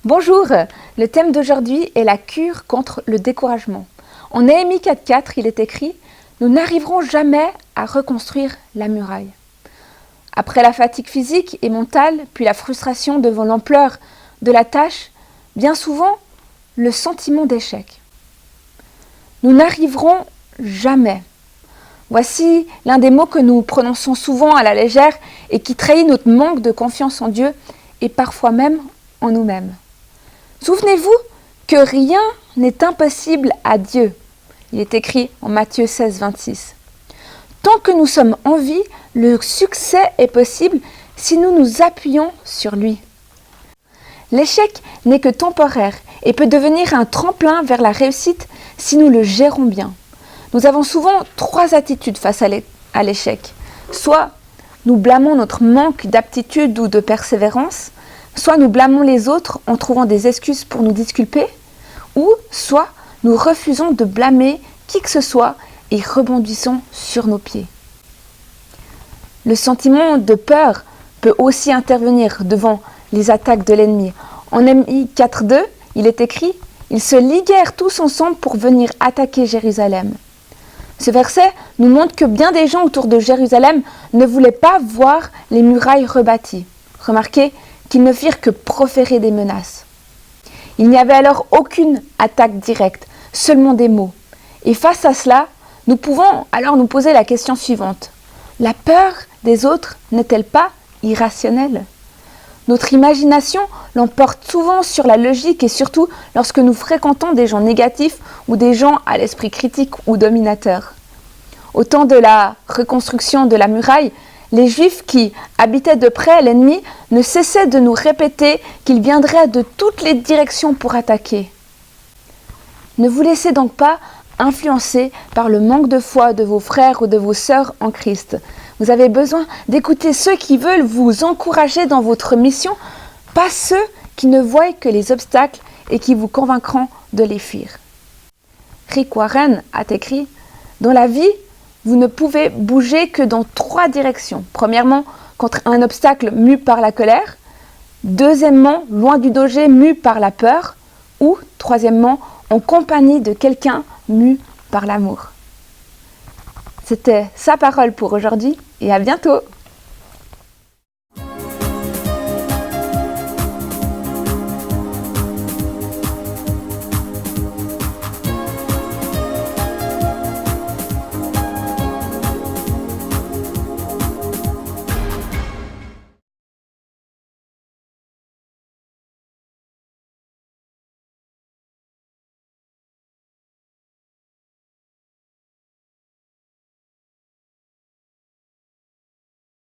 Bonjour, le thème d'aujourd'hui est la cure contre le découragement. En Néhémie 4.4, il est écrit « Nous n'arriverons jamais à reconstruire la muraille ». Après la fatigue physique et mentale, puis la frustration devant l'ampleur de la tâche, bien souvent, le sentiment d'échec. Nous n'arriverons jamais. Voici l'un des mots que nous prononçons souvent à la légère et qui trahit notre manque de confiance en Dieu et parfois même en nous-mêmes. Souvenez-vous que rien n'est impossible à Dieu. Il est écrit en Matthieu 16, 26. Tant que nous sommes en vie, le succès est possible si nous nous appuyons sur lui. L'échec n'est que temporaire et peut devenir un tremplin vers la réussite si nous le gérons bien. Nous avons souvent trois attitudes face à l'échec. Soit nous blâmons notre manque d'aptitude ou de persévérance, soit nous blâmons les autres en trouvant des excuses pour nous disculper, ou soit nous refusons de blâmer qui que ce soit et rebondissons sur nos pieds. Le sentiment de peur peut aussi intervenir devant les attaques de l'ennemi. En Néhémie 4.2, il est écrit « Ils se liguèrent tous ensemble pour venir attaquer Jérusalem ». Ce verset nous montre que bien des gens autour de Jérusalem ne voulaient pas voir les murailles rebâties. Remarquez qu'ils ne firent que proférer des menaces. Il n'y avait alors aucune attaque directe, seulement des mots. Et face à cela, nous pouvons alors nous poser la question suivante. La peur des autres n'est-elle pas irrationnelle ? Notre imagination l'emporte souvent sur la logique et surtout lorsque nous fréquentons des gens négatifs ou des gens à l'esprit critique ou dominateur. Au temps de la reconstruction de la muraille, les Juifs qui habitaient de près l'ennemi ne cessaient de nous répéter qu'il viendrait de toutes les directions pour attaquer. Ne vous laissez donc pas influencer par le manque de foi de vos frères ou de vos sœurs en Christ. Vous avez besoin d'écouter ceux qui veulent vous encourager dans votre mission, pas ceux qui ne voient que les obstacles et qui vous convaincront de les fuir. Rick Warren a écrit « Dans la vie, vous ne pouvez bouger que dans trois directions. Premièrement, contre un obstacle mu par la colère. Deuxièmement, loin du danger mu par la peur. Ou, troisièmement, en compagnie de quelqu'un mu par l'amour. » C'était sa parole pour aujourd'hui et à bientôt.